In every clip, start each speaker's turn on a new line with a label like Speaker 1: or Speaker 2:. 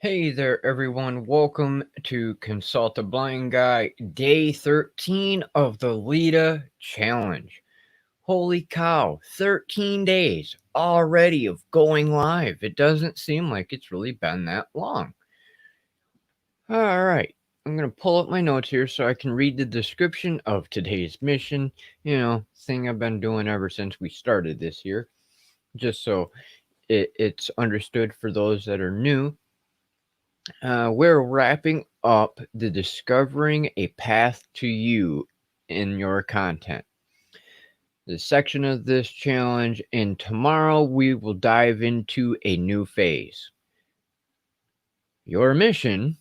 Speaker 1: Hey there, everyone. Welcome to Consult a Blind Guy, day 13 of the Leda Challenge. Holy cow, 13 days already of going live. It doesn't seem like it's really been that long. All right, I'm going to pull up my notes here so I can read the description of today's mission. Thing I've been doing ever since we started this year, just so it's understood for those that are new. We're wrapping up the Discovering a Path to You in your content. The section of this challenge, and tomorrow we will dive into a new phase. Your mission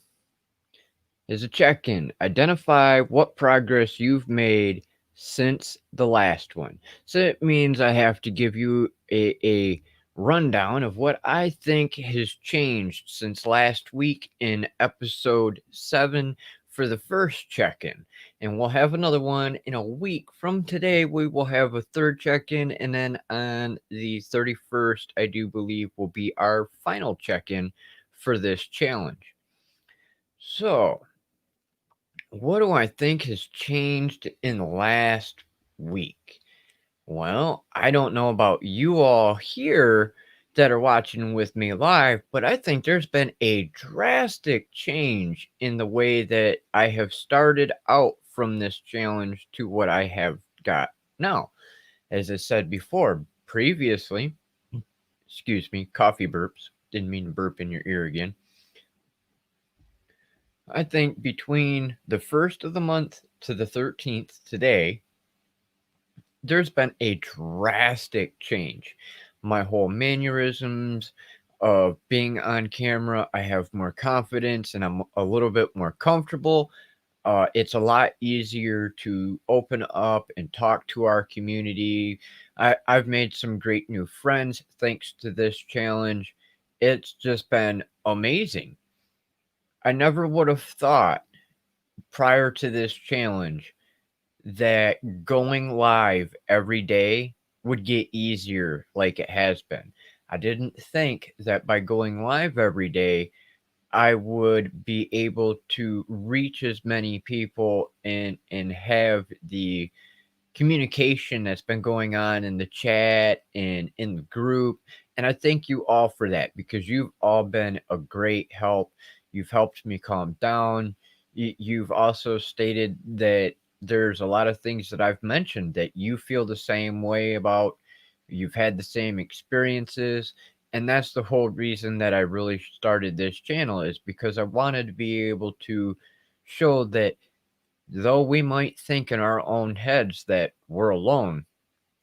Speaker 1: is a check in. Identify what progress you've made since the last one. So it means I have to give you a rundown of what I think has changed since last week in episode 7 for the first check in. And we'll have another one in a week from today. We will have a third check in. And then on the 31st, I do believe, will be our final check in for this challenge. So, what do I think has changed in the last week? Well, I don't know about you all here that are watching with me live, but I think there's been a drastic change in the way that I have started out from this challenge to what I have got now. As I said before, previously, excuse me, coffee burps, didn't mean to burp in your ear again. I think between the 1st of the month to the 13th today, there's been a drastic change. My whole mannerisms of being on camera, I have more confidence and I'm a little bit more comfortable. It's a lot easier to open up and talk to our community. I've made some great new friends thanks to this challenge. It's just been amazing. I never would have thought prior to this challenge that going live every day would get easier like it has been. I didn't think that by going live every day, I would be able to reach as many people and have the communication that's been going on in the chat and in the group. And I thank you all for that because you've all been a great help. You've helped me calm down. You've also stated that there's a lot of things that I've mentioned that you feel the same way about. You've had the same experiences. And that's the whole reason that I really started this channel, is because I wanted to be able to show that though we might think in our own heads that we're alone,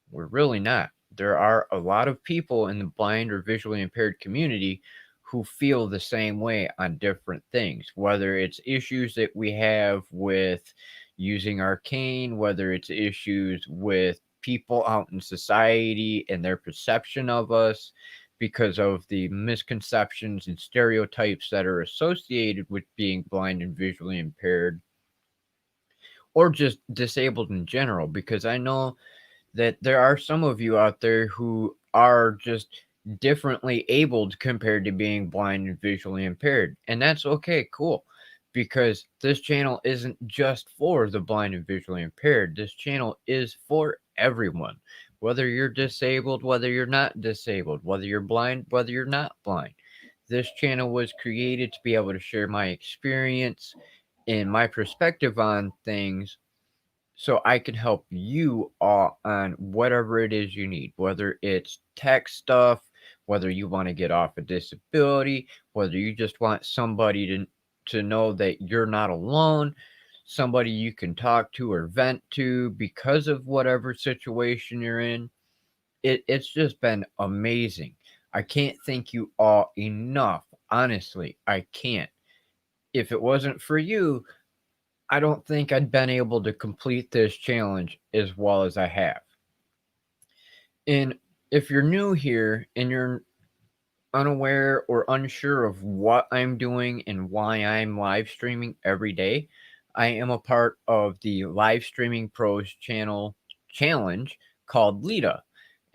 Speaker 1: we're really not. There are a lot of people in the blind or visually impaired community who feel the same way on different things, whether it's issues that we have with using our cane, whether it's issues with people out in society and their perception of us because of the misconceptions and stereotypes that are associated with being blind and visually impaired, or just disabled in general, because I know that there are some of you out there who are just differently abled compared to being blind and visually impaired. And that's okay, cool. Because this channel isn't just for the blind and visually impaired. This channel is for everyone. Whether you're disabled, whether you're not disabled, whether you're blind, whether you're not blind. This channel was created to be able to share my experience and my perspective on things so I can help you all on whatever it is you need, whether it's tech stuff, whether you want to get off a disability, whether you just want somebody to know that you're not alone, somebody you can talk to or vent to because of whatever situation you're in. It's just been amazing. I can't thank you all enough. Honestly, I can't. If it wasn't for you, I don't think I'd been able to complete this challenge as well as I have. And if you're new here and you're unaware or unsure of what I'm doing and why I'm live streaming every day, I am a part of the Live Streaming Pros channel challenge called Leda.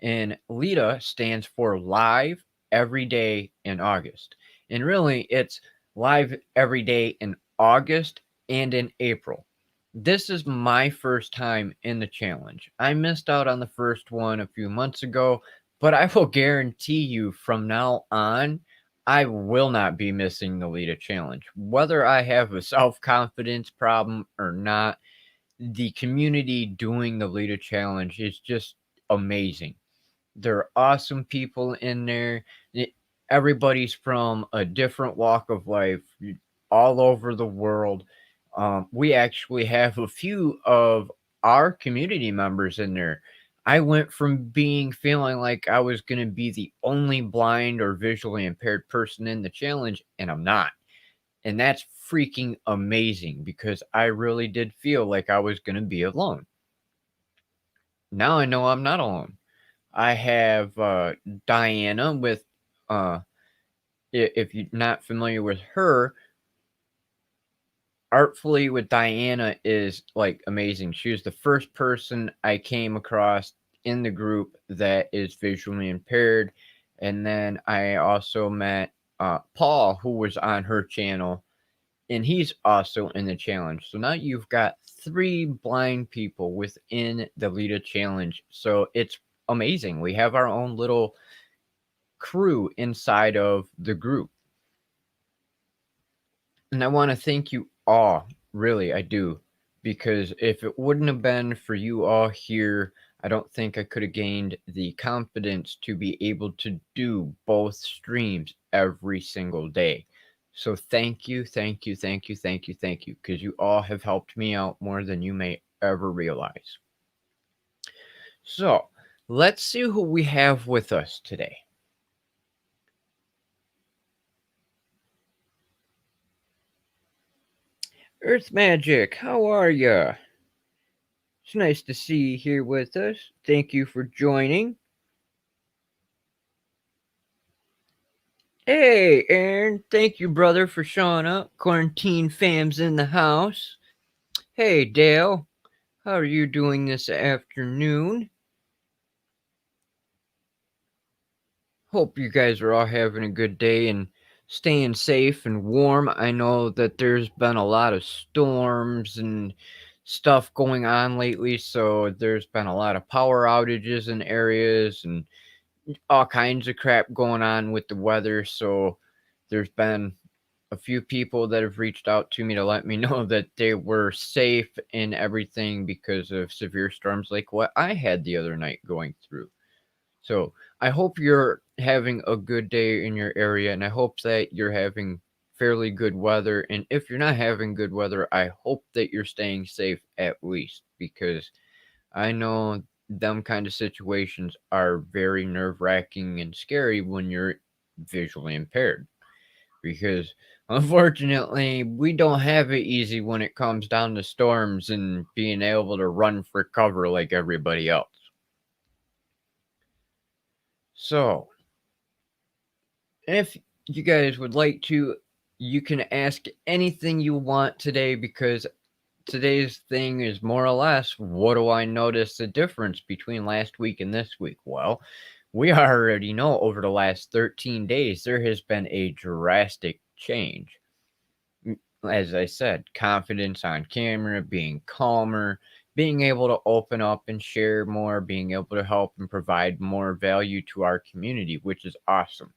Speaker 1: And Leda stands for Live Every Day in August. And really, it's live every day in August and in April. This is my first time in the challenge. I missed out on the first one a few months ago, but I will guarantee you from now on, I will not be missing the Leda challenge. Whether I have a self confidence problem or not, the community doing the Leda challenge is just amazing. There are awesome people in there. Everybody's from a different walk of life, all over the world. We actually have a few of our community members in there. I went from feeling like I was going to be the only blind or visually impaired person in the challenge, and I'm not. And that's freaking amazing because I really did feel like I was going to be alone. Now I know I'm not alone. I have Diana with, uh, if you're not familiar with her, Artfully with Diana is like amazing. She was the first person I came across in the group that is visually impaired. And then I also met Paul, who was on her channel, and he's also in the challenge. So now you've got 3 blind people within the Leda challenge. So it's amazing. We have our own little crew inside of the group. And I want to thank you all, really, I do, because if it wouldn't have been for you all here, I don't think I could have gained the confidence to be able to do both streams every single day. So thank you, thank you, thank you, thank you, thank you, because you all have helped me out more than you may ever realize. So let's see who we have with us today. Earth Magic, how are ya? It's nice to see you here with us. Thank you for joining. Hey, Aaron. Thank you, brother, for showing up. Quarantine fam's in the house. Hey, Dale. How are you doing this afternoon? Hope you guys are all having a good day and staying safe and warm. I know that there's been a lot of storms and stuff going on lately, so there's been a lot of power outages in areas and all kinds of crap going on with the weather. So there's been a few people that have reached out to me to let me know that they were safe and everything because of severe storms like what I had the other night going through. So I hope you're having a good day in your area, and I hope that you're having fairly good weather. And if you're not having good weather, I hope that you're staying safe at least, because I know them kind of situations are very nerve-wracking and scary when you're visually impaired, because unfortunately we don't have it easy when it comes down to storms and being able to run for cover like everybody else. So if you guys would like to, you can ask anything you want today, because today's thing is more or less, what do I notice the difference between last week and this week? Well, we already know over the last 13 days there has been a drastic change. As I said, confidence on camera, being calmer, being able to open up and share more, being able to help and provide more value to our community, which is awesome.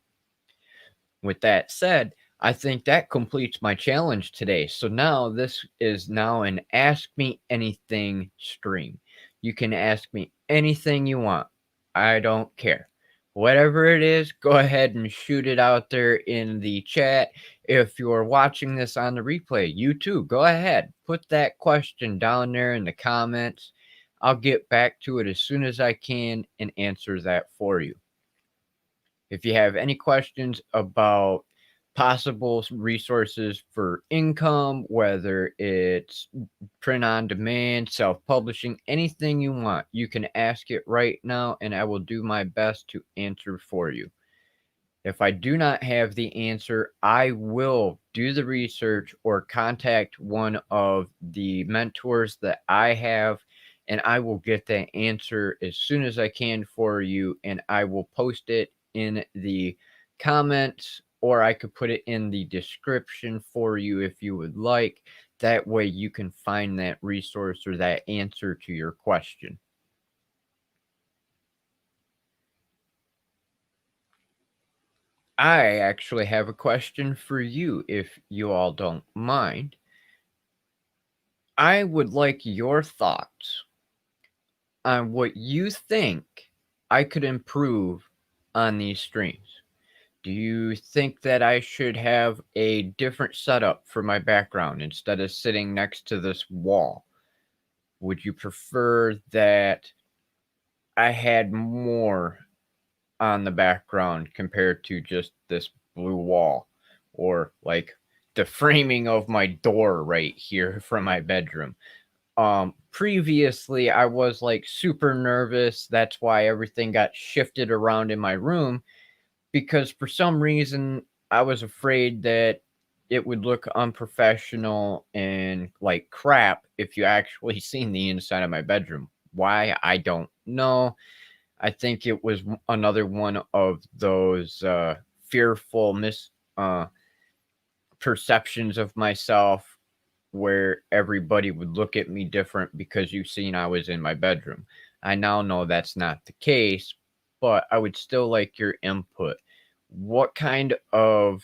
Speaker 1: With that said, I think that completes my challenge today. So now this is now an Ask Me Anything stream. You can ask me anything you want. I don't care. Whatever it is, go ahead and shoot it out there in the chat. If you're watching this on the replay, you too, go ahead. Put that question down there in the comments. I'll get back to it as soon as I can and answer that for you. If you have any questions about possible resources for income, whether it's print on demand, self publishing, anything you want, you can ask it right now and I will do my best to answer for you. If I do not have the answer, I will do the research or contact one of the mentors that I have, and I will get that answer as soon as I can for you, and I will post it in the comments or I could put it in the description for you if you would like. That way you can find that resource or that answer to your question. I actually have a question for you if you all don't mind. I would like your thoughts on what you think I could improve on these streams. Do you think that I should have a different setup for my background instead of sitting next to this wall? Would you prefer that I had more on the background compared to just this blue wall? Or like the framing of my door right here from my bedroom? Previously I was like super nervous. That's why everything got shifted around in my room, because for some reason I was afraid that it would look unprofessional and like crap if you actually seen the inside of my bedroom. Why? I don't know. I think it was another one of those fearful uh, perceptions of myself where everybody would look at me different because you've seen I was in my bedroom. I now know that's not the case, but I would still like your input. What kind of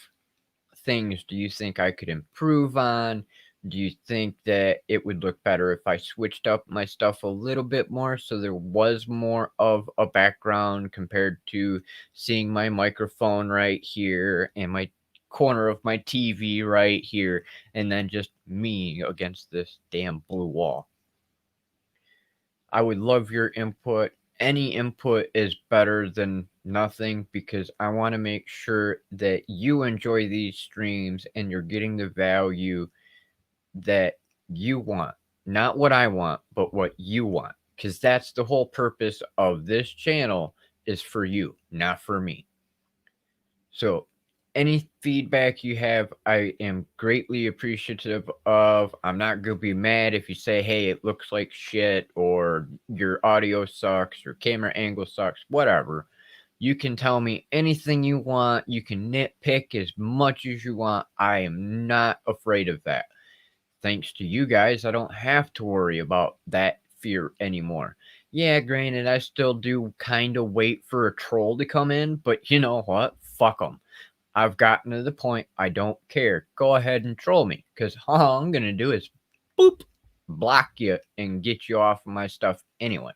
Speaker 1: things do you think I could improve on? Do you think that it would look better if I switched up my stuff a little bit more so there was more of a background compared to seeing my microphone right here and my corner of my TV right here and then just me against this damn blue wall? I would love your input. Any input is better than nothing because I want to make sure that you enjoy these streams and you're getting the value that you want. Not what I want, but what you want. Because that's the whole purpose of this channel, is for you, not for me. So, any feedback you have, I am greatly appreciative of. I'm not going to be mad if you say, hey, it looks like shit, or your audio sucks, or camera angle sucks, whatever. You can tell me anything you want. You can nitpick as much as you want. I am not afraid of that. Thanks to you guys, I don't have to worry about that fear anymore. Yeah, granted, I still do kind of wait for a troll to come in, but you know what? Fuck them. I've gotten to the point I don't care. Go ahead and troll me, because all I'm going to do is boop, block you and get you off of my stuff anyway.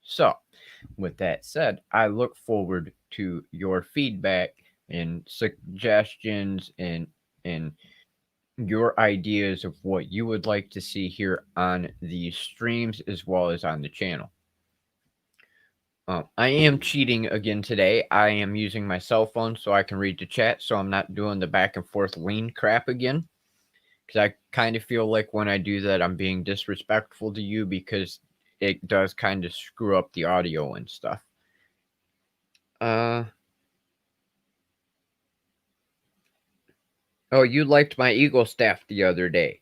Speaker 1: So, with that said, I look forward to your feedback and suggestions and your ideas of what you would like to see here on these streams as well as on the channel. I am cheating again today. I am using my cell phone so I can read the chat, so I'm not doing the back and forth lean crap again. Because I kind of feel like when I do that, I'm being disrespectful to you because it does kind of screw up the audio and stuff. Oh, you liked my eagle staff the other day.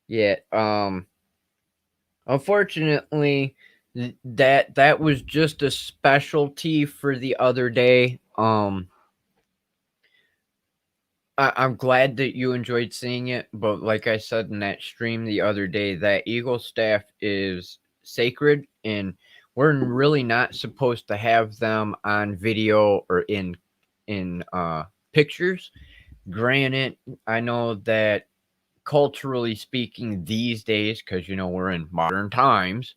Speaker 1: Yeah, unfortunately, that was just a specialty for the other day. I'm glad that you enjoyed seeing it, but like I said in that stream the other day, that eagle staff is sacred, and we're really not supposed to have them on video or in pictures. Granted, I know that culturally speaking these days, because you know we're in modern times,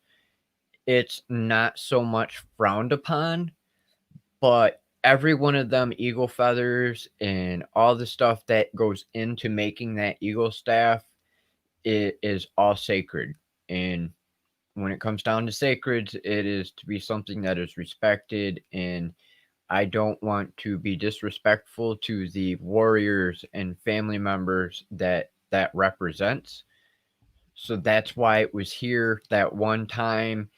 Speaker 1: it's not so much frowned upon, but every one of them eagle feathers and all the stuff that goes into making that eagle staff, it is all sacred. And when it comes down to sacreds, it is to be something that is respected. And I don't want to be disrespectful to the warriors and family members that represents. So that's why it was here that one time.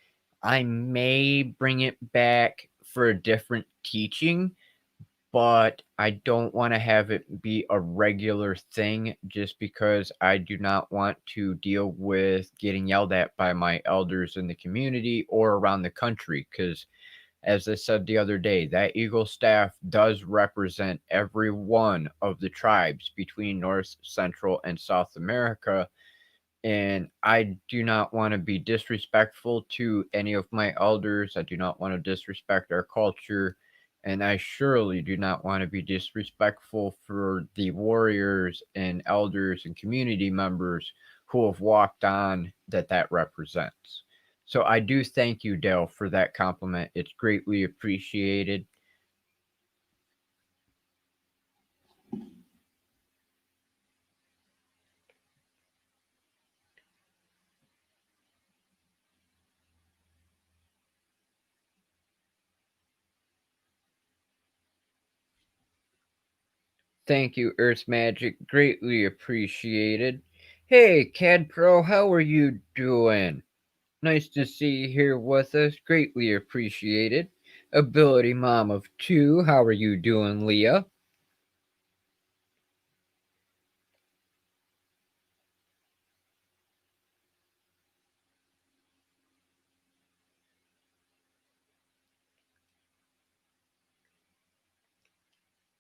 Speaker 1: I may bring it back for a different teaching, but I don't want to have it be a regular thing just because I do not want to deal with getting yelled at by my elders in the community or around the country. Because As I said the other day, that Eagle staff does represent every one of the tribes between North, Central, and South America. And I do not want to be disrespectful to any of my elders. I do not want to disrespect our culture. And I surely do not want to be disrespectful for the warriors and elders and community members who have walked on that represents. So I do thank you, Dale, for that compliment. It's greatly appreciated. Thank you, Earth Magic. Greatly appreciated. Hey, Cad Pro, how are you doing? Nice to see you here with us. Greatly appreciated. Ability Mom of Two, how are you doing, Leah?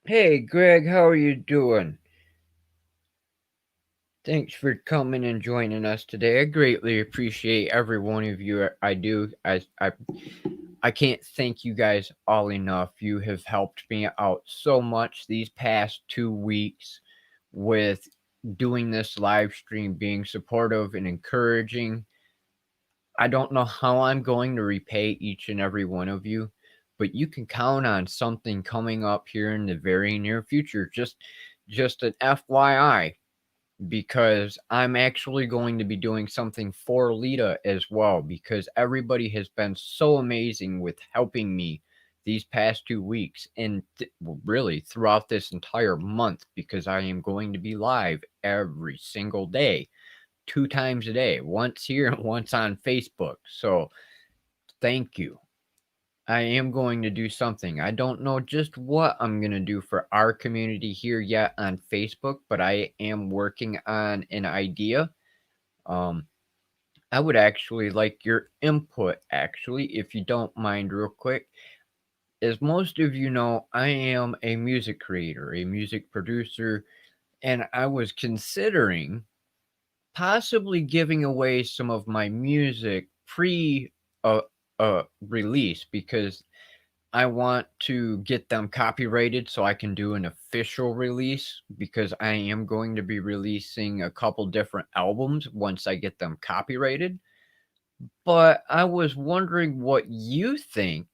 Speaker 1: Hey, Greg, how are you doing? Thanks for coming and joining us today. I greatly appreciate every one of you. I do. I can't thank you guys all enough. You have helped me out so much these past 2 weeks with doing this live stream, being supportive and encouraging. I don't know how I'm going to repay each and every one of you, but you can count on something coming up here in the very near future. Just an FYI, because I'm actually going to be doing something for Leda as well, because everybody has been so amazing with helping me these past 2 weeks and really throughout this entire month, because I am going to be live every single day, 2 times a day, once here and once on Facebook. So thank you. I am going to do something. I don't know just what I'm going to do for our community here yet on Facebook, but I am working on an idea. Um, I would actually like your input, actually, if you don't mind, real quick. As most of you know, I am a music creator, a music producer, and I was considering possibly giving away some of my music pre uh, release, because I want to get them copyrighted so I can do an official release, because I am going to be releasing a couple different albums once I get them copyrighted. But I was wondering what you think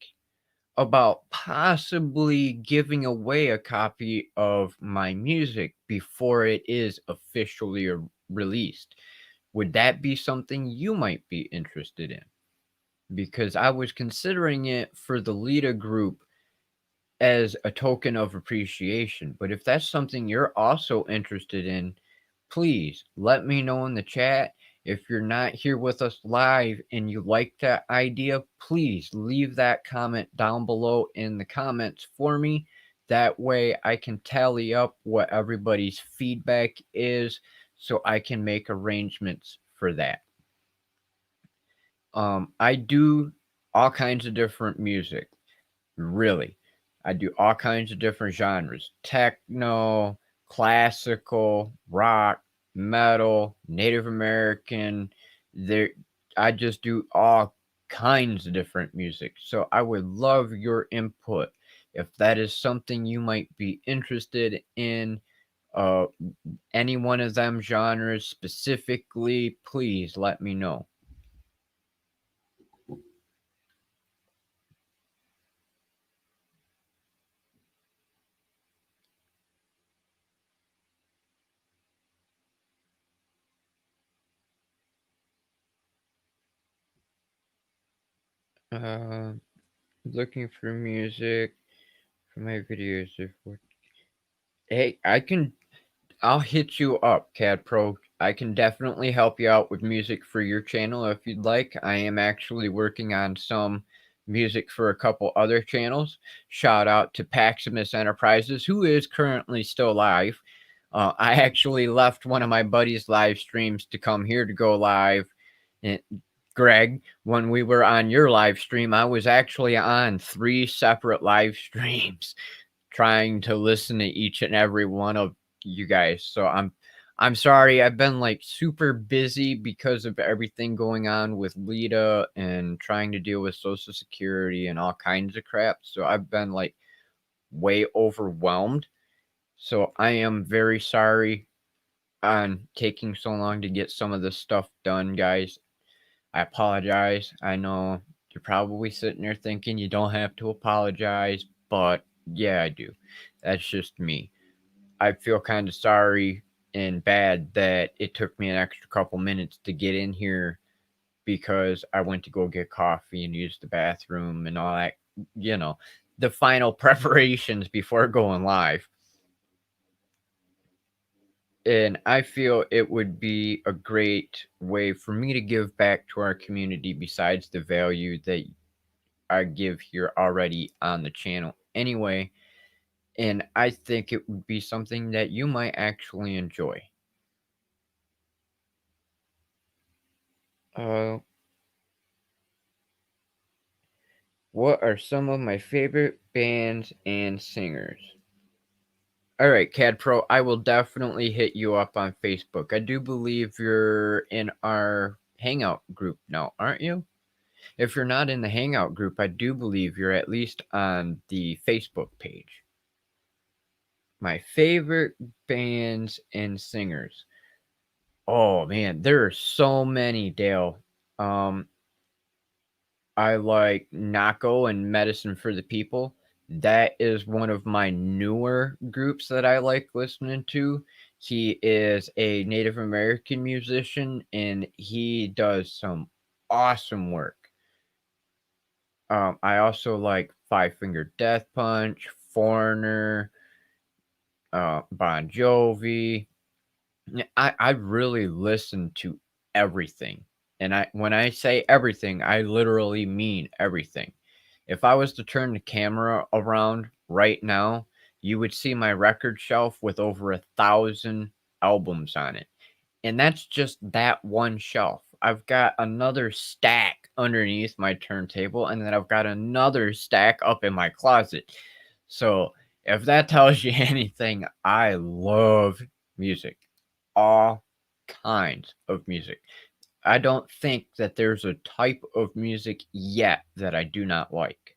Speaker 1: about possibly giving away a copy of my music before it is officially released. Would that be something you might be interested in? Because I was considering it for the Leda group as a token of appreciation. But if that's something you're also interested in, please let me know in the chat. If you're not here with us live and you like that idea, please leave that comment down below in the comments for me. That way I can tally up what everybody's feedback is so I can make arrangements for that. I do all kinds of different music. Really. I do all kinds of different genres: techno, classical, rock, metal, Native American. There, I just do all kinds of different music. So I would love your input. If that is something you might be interested in, uh, any one of them genres specifically, please let me know. Uh, Looking for music for my videos. Hey, I'll hit you up, CAD Pro. I can definitely help you out with music for your channel if you'd like. I am actually working on some music for a couple other channels. Shout out to Paximus Enterprises, who is currently still live. I actually left one of my buddies' live streams to come here to go live. And Greg, when we were on your live stream, I was actually on 3 separate live streams trying to listen to each and every one of you guys. So I'm sorry. I've been like super busy because of everything going on with Leda and trying to deal with Social Security and all kinds of crap. So I've been like way overwhelmed. So I am very sorry on taking so long to get some of this stuff done, guys. I apologize. I know you're probably sitting there thinking you don't have to apologize, but yeah, I do. That's just me. I feel kind of sorry and bad that it took me an extra couple minutes to get in here because I went to go get coffee and use the bathroom and all that, you know, the final preparations before going live. And I feel it would be a great way for me to give back to our community besides the value that I give here already on the channel anyway. And I think it would be something that you might actually enjoy. Uh, what are some of my favorite bands and singers? All right, Cad Pro, I will definitely hit you up on Facebook. I do believe you're in our Hangout group now, aren't you? If you're not in the Hangout group, I do believe you're at least on the Facebook page. My favorite bands and singers. Oh man, there are so many, Dale. Um, I like Nako and Medicine for the People. That is one of my newer groups that I like listening to. He is a Native American musician and he does some awesome work. I also like Five Finger Death Punch, Foreigner, Bon Jovi. I really listen to everything. And when I say everything, I literally mean everything. If I was to turn the camera around right now, you would see my record shelf with over 1,000 albums on it. And that's just that one shelf. I've got another stack underneath my turntable, and then I've got another stack up in my closet. So, if that tells you anything, I love music. All kinds of music. I don't think that there's a type of music yet that I do not like.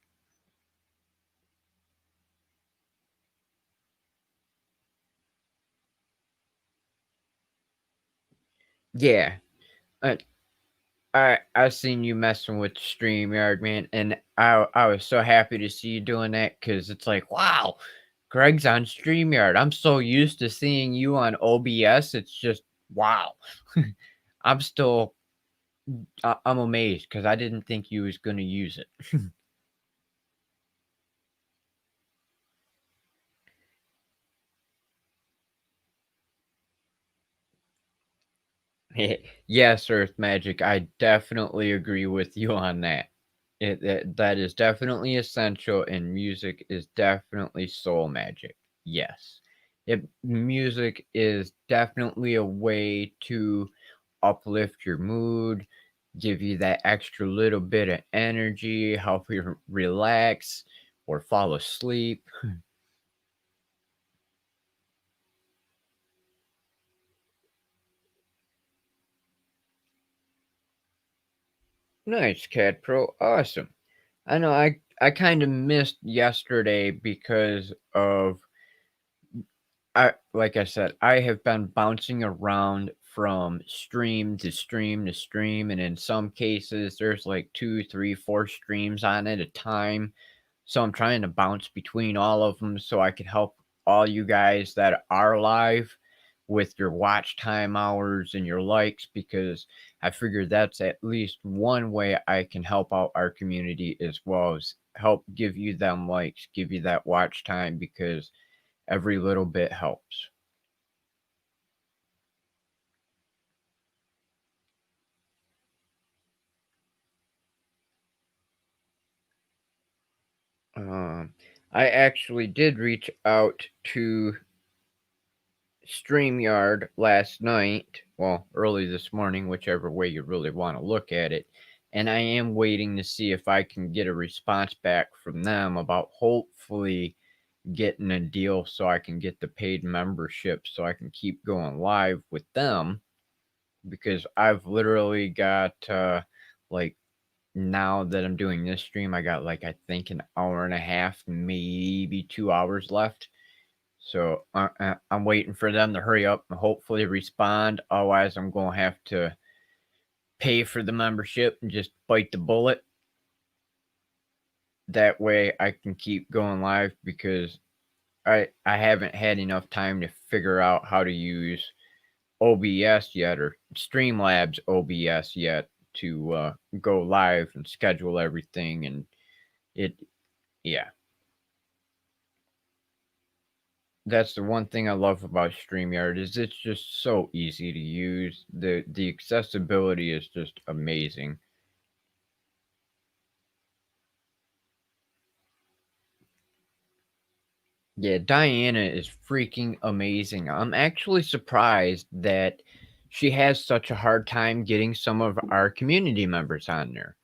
Speaker 1: Yeah. Uh, I seen you messing with StreamYard, man, and I was so happy to see you doing that because it's like, wow, Greg's on StreamYard. I'm so used to seeing you on OBS. It's just wow. I'm still I'm amazed because I didn't think you was gonna use it. Yes, Earth Magic. I definitely agree with you on that. That is definitely essential, and music is definitely soul magic. Yes. Music is definitely a way to uplift your mood, give you that extra little bit of energy, help you relax or fall asleep. Nice, Cat Pro. Awesome. I know I kind of missed yesterday because of I like I said, I have been bouncing around from stream to stream to stream, and in some cases, there's like two, three, four streams on at a time. So I'm trying to bounce between all of them so I can help all you guys that are live with your watch time hours and your likes because I figured that's at least one way I can help out our community as well as help give you them likes, give you that watch time because every little bit helps. Um, I actually did reach out to StreamYard last night, well, early this morning, whichever way you really want to look at it. And I am waiting to see if I can get a response back from them about hopefully getting a deal so I can get the paid membership so I can keep going live with them, because I've literally got like, now that I'm doing this stream, I got like, I think, an hour and a half, maybe 2 hours left. So I'm waiting for them to hurry up and hopefully respond. Otherwise, I'm going to have to pay for the membership and just bite the bullet. That way I can keep going live, because I haven't had enough time to figure out how to use OBS yet, or Streamlabs OBS yet, to go live and schedule everything. And it, yeah. That's the one thing I love about StreamYard, is it's just so easy to use. The accessibility is just amazing. Yeah, Diana is freaking amazing. I'm actually surprised that she has such a hard time getting some of our community members on there.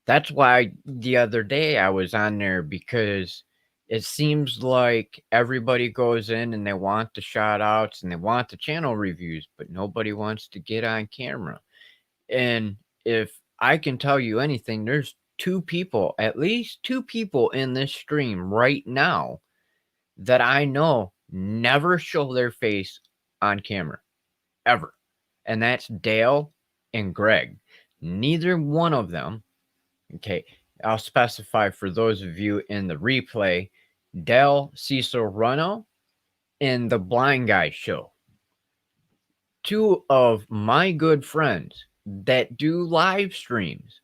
Speaker 1: That's why the other day I was on there, because it seems like everybody goes in and they want the shout outs and they want the channel reviews, but nobody wants to get on camera. And if I can tell you anything, there's two people, at least two people in this stream right now, that I know never show their face on camera, ever. And that's Dale and Greg. Neither one of them, okay, I'll specify for those of you in the replay, Dale Cecil Runo and the Blind Guy Show. Two of my good friends that do live streams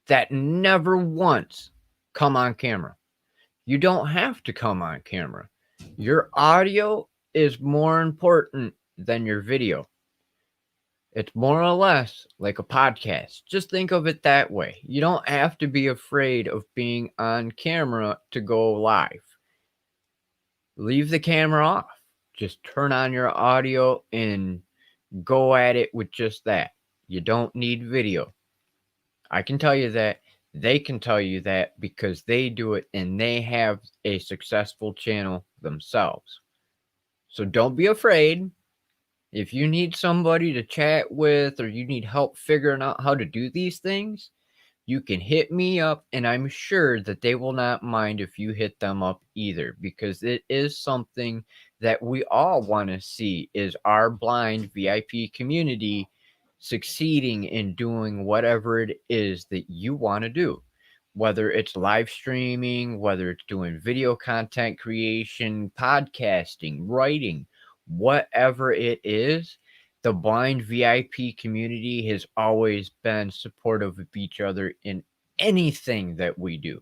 Speaker 1: that never once come on camera. You don't have to come on camera. Your audio is more important than your video. It's more or less like a podcast. Just think of it that way. You don't have to be afraid of being on camera to go live. Leave the camera off. Just turn on your audio and go at it with just that. You don't need video. I can tell you that. They can tell you that, because they do it and they have a successful channel themselves. So don't be afraid. If you need somebody to chat with, or you need help figuring out how to do these things, you can hit me up, and I'm sure that they will not mind if you hit them up either, because it is something that we all want to see, is our blind VIP community succeeding in doing whatever it is that you want to do. Whether it's live streaming, whether it's doing video content creation, podcasting, writing, whatever it is, the blind VIP community has always been supportive of each other in anything that we do.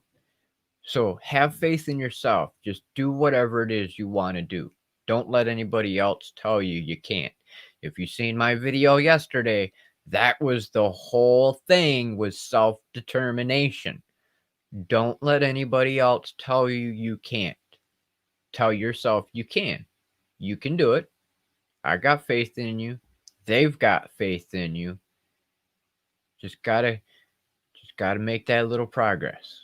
Speaker 1: So have faith in yourself. Just do whatever it is you want to do. Don't let anybody else tell you you can't. If you seen my video yesterday, that was the whole thing, was self-determination. Don't let anybody else tell you you can't. Tell yourself you can. You can do it. I got faith in you. They've got faith in you. Just gotta make that little progress.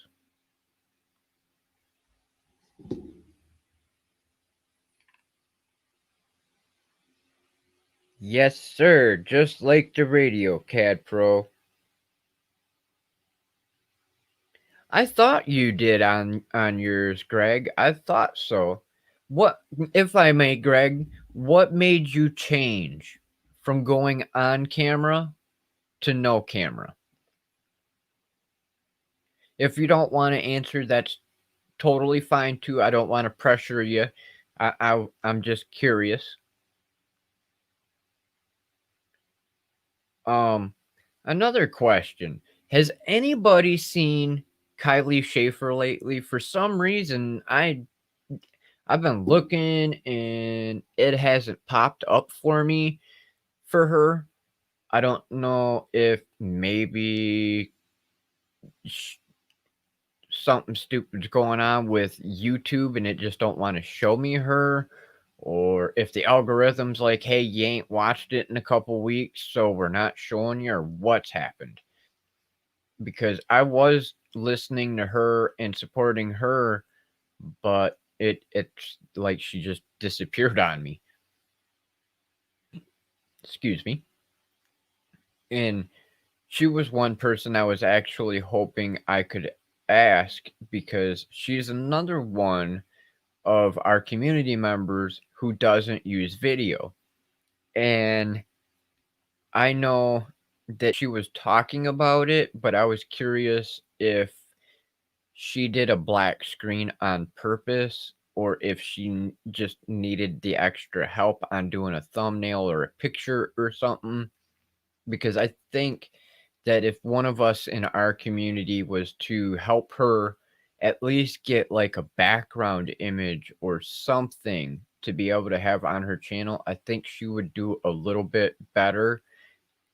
Speaker 1: Yes, sir. Just like the radio, CAD Pro. I thought you did on yours, Greg. I thought so. What, if I may, Greg, what made you change from going on camera to no camera? If you don't want to answer, that's totally fine too. I don't want to pressure you. I'm just curious. Another question. Has anybody seen Kylie Schaefer lately? For some reason, I've been looking and it hasn't popped up for me for her. I don't know if maybe something stupid's going on with YouTube and it just don't want to show me her, or if the algorithm's like, hey, you ain't watched it in a couple weeks, so we're not showing you, or what's happened. Because I was listening to her and supporting her, but it's like she just disappeared on me. Excuse me. And she was one person I was actually hoping I could ask, because she's another one of our community members who doesn't use video. And I know that she was talking about it, but I was curious if she did a black screen on purpose, or if she just needed the extra help on doing a thumbnail or a picture or something. Because I think that if one of us in our community was to help her at least get like a background image or something to be able to have on her channel, I think she would do a little bit better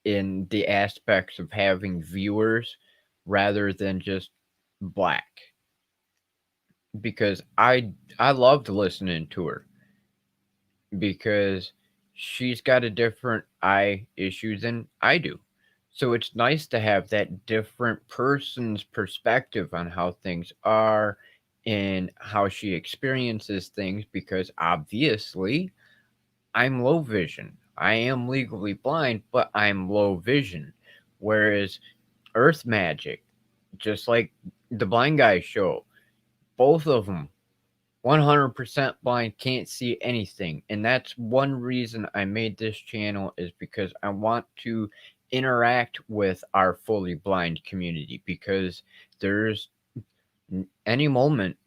Speaker 1: in the aspects of having viewers rather than just black. Because I loved listening to her, because she's got a different eye issue than I do. So it's nice to have that different person's perspective on how things are and how she experiences things, because obviously I'm low vision. I am legally blind, but I'm low vision. Whereas Earth Magic, just like the Blind Guy show, both of them 100% blind, can't see anything. And that's one reason I made this channel, is because I want to interact with our fully blind community, because there's any moment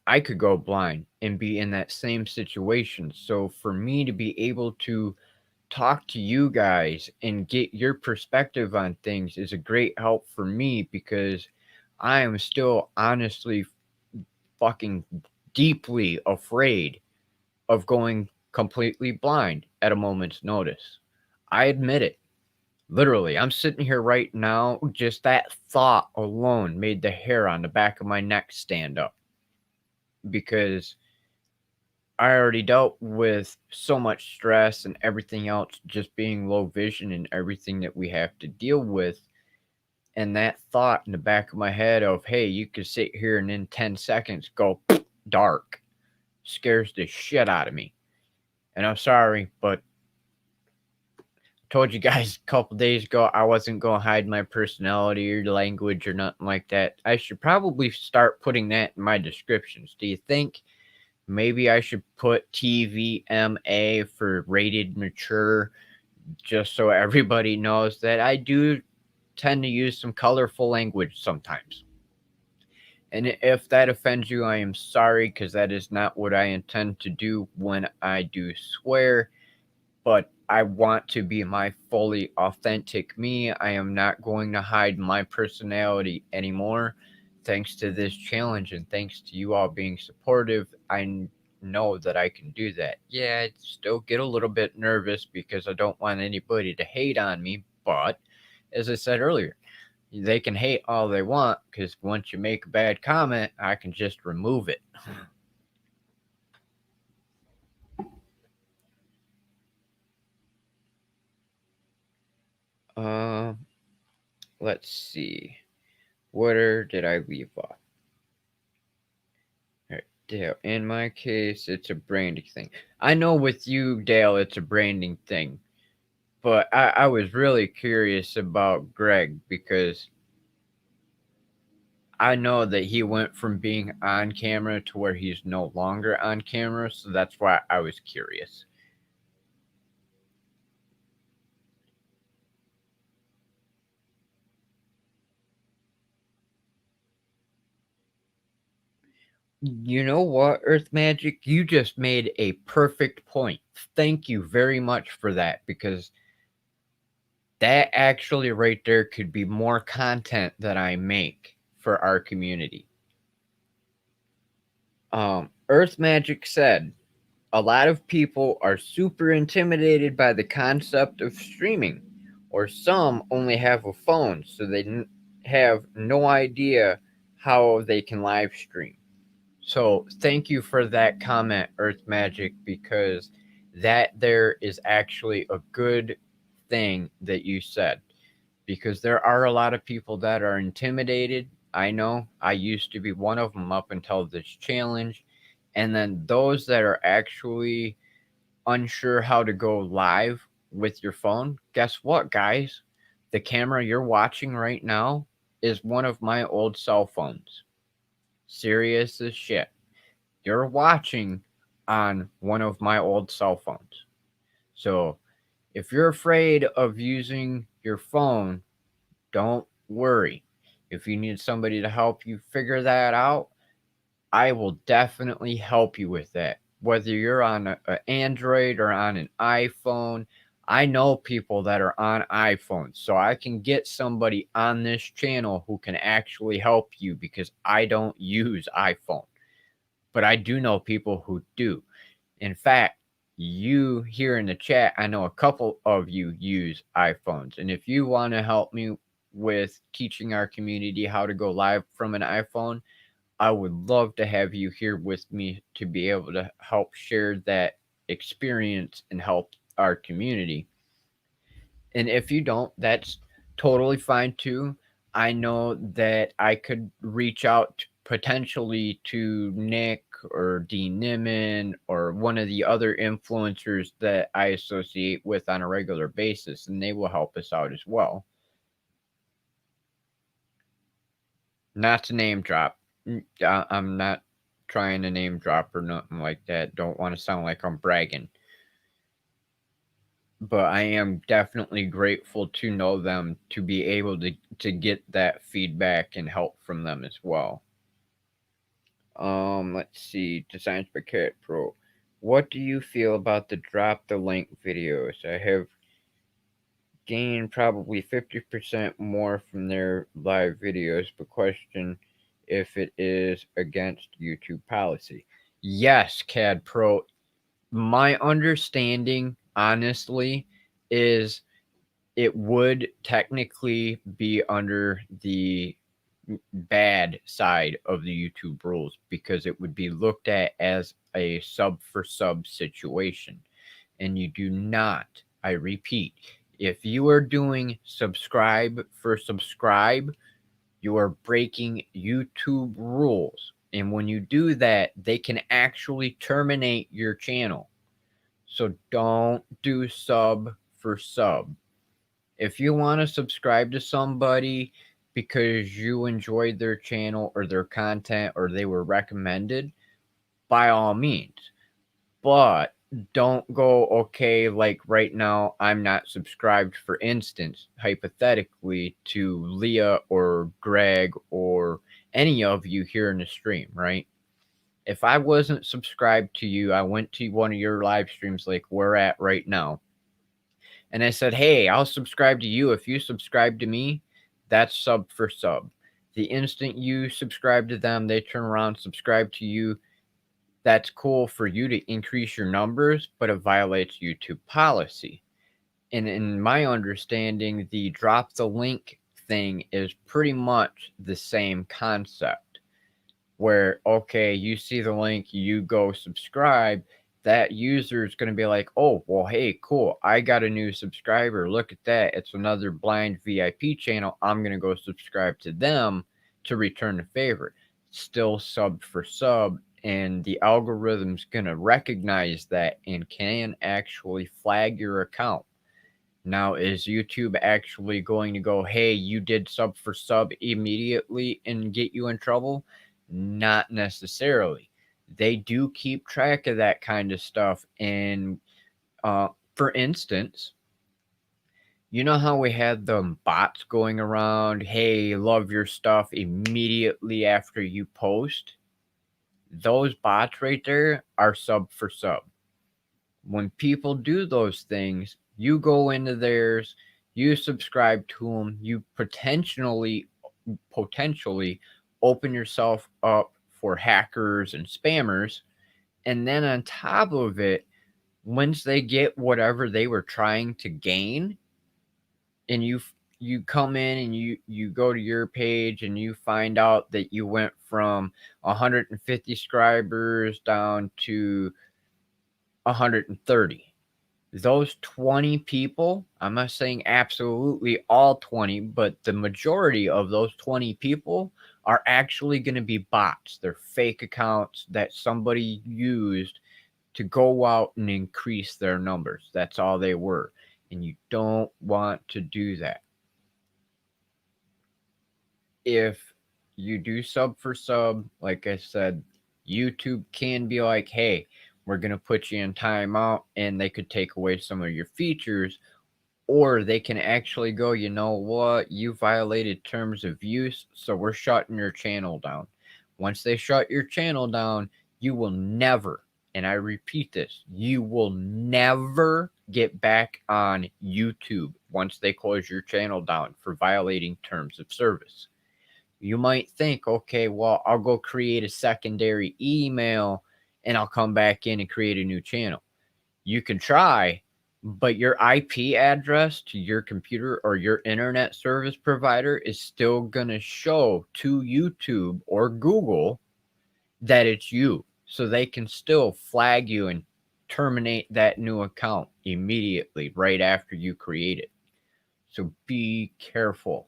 Speaker 1: I could go blind and be in that same situation. So for me to be able to talk to you guys and get your perspective on things is a great help for me, because I am still honestly fucking deeply afraid of going completely blind at a moment's notice. I admit it. Literally, I'm sitting here right now. Just that thought alone made the hair on the back of my neck stand up, because I already dealt with so much stress and everything else, just being low vision and everything that we have to deal with. And that thought in the back of my head of, hey, you could sit here and in 10 seconds go dark, scares the shit out of me. And I'm sorry, but told you guys a couple days ago I wasn't going to hide my personality or language or nothing like that. I should probably start putting that in my descriptions. Do you think maybe I should put TVMA for rated mature, just so everybody knows that I do tend to use some colorful language sometimes? And if that offends you, I am sorry, because that is not what I intend to do when I do swear. But I want to be my fully authentic me. I am not going to hide my personality anymore. Thanks to this challenge and thanks to you all being supportive, I know that I can do that. Yeah, I still get a little bit nervous because I don't want anybody to hate on me, but as I said earlier, they can hate all they want, because once you make a bad comment, I can just remove it. Uh, let's see. Where did I leave off? All right, Dale. In my case, it's a branding thing. I know with you, Dale, it's a branding thing. But I was really curious about Greg, because I know that he went from being on camera to where he's no longer on camera. So that's why I was curious. You know what, Earth Magic? You just made a perfect point. Thank you very much for that, because that actually right there could be more content that I make for our community. Earth Magic said a lot of people are super intimidated by the concept of streaming, or some only have a phone, so they have no idea how they can live stream. So thank you for that comment, Earth Magic, because that there is actually a good thing that you said. Because there are a lot of people that are intimidated. I know I used to be one of them up until this challenge. And then those that are actually unsure how to go live with your phone, guess what, guys? The camera you're watching right now is one of my old cell phones. Serious as shit. You're watching on one of my old cell phones. So if you're afraid of using your phone, don't worry. If you need somebody to help you figure that out, I will definitely help you with that. Whether you're on an Android or on an iPhone, I know people that are on iPhones, so I can get somebody on this channel who can actually help you because I don't use iPhone. But I do know people who do. In fact, you here in the chat, I know a couple of you use iPhones. And if you want to help me with teaching our community how to go live from an iPhone, I would love to have you here with me to be able to help share that experience and help our community. And if you don't, that's totally fine too. I know that I could reach out potentially to Nick or Dean Niman or one of the other influencers that I associate with on a regular basis, and they will help us out as well. Not to name drop. I'm not trying to name drop or nothing like that. Don't want to sound like I'm bragging. But I am definitely grateful to know them to be able to get that feedback and help from them as well. Let's see. Designs by Carrot Pro. What do you feel about the drop the link videos? I have gained probably 50% more from their live videos, but question if it is against YouTube policy. Yes, CAD Pro. My understanding, honestly, is it would technically be under the bad side of the YouTube rules because it would be looked at as a sub for sub situation. And you do not, I repeat, if you are doing subscribe for subscribe, you are breaking YouTube rules. And when you do that, they can actually terminate your channel. So don't do sub for sub. If you want to subscribe to somebody because you enjoyed their channel or their content or they were recommended, by all means. But don't go, okay, like right now, I'm not subscribed, for instance, hypothetically, to Leah or Greg or any of you here in the stream, right? If I wasn't subscribed to you, I went to one of your live streams like we're at right now, and I said, hey, I'll subscribe to you. If you subscribe to me, that's sub for sub. The instant you subscribe to them, they turn around, subscribe to you. That's cool for you to increase your numbers, but it violates YouTube policy. And in my understanding, the drop the link thing is pretty much the same concept where, okay, you see the link, you go subscribe, that user is going to be like, oh, well, hey, cool, I got a new subscriber. Look at that. It's another blind VIP channel. I'm going to go subscribe to them to return the favor. Still sub for sub. And the algorithm's going to recognize that and can actually flag your account. Now, is YouTube actually going to go, hey, you did sub for sub immediately and get you in trouble? Not necessarily. They do keep track of that kind of stuff. And for instance, you know how we had the bots going around, hey, love your stuff immediately after you post? Those bots right there are sub for sub. When people do those things, you go into theirs, you subscribe to them, you potentially open yourself up for hackers and spammers. And then on top of it, once they get whatever they were trying to gain, and you come in and you go to your page and you find out that you went from 150 subscribers down to 130. Those 20 people, I'm not saying absolutely all 20, but the majority of those 20 people are actually going to be bots. They're fake accounts that somebody used to go out and increase their numbers. That's all they were. And you don't want to do that. If you do sub for sub, like I said, YouTube can be like, hey, we're going to put you in timeout, and they could take away some of your features, or they can actually go, you know what, you violated terms of use, so we're shutting your channel down. Once they shut your channel down, you will never, and I repeat this, you will never get back on YouTube once they close your channel down for violating terms of service. You might think, okay, well, I'll go create a secondary email and I'll come back in and create a new channel. You can try, but your IP address to your computer or your internet service provider is still going to show to YouTube or Google that it's you. So they can still flag you and terminate that new account immediately right after you create it. So be careful.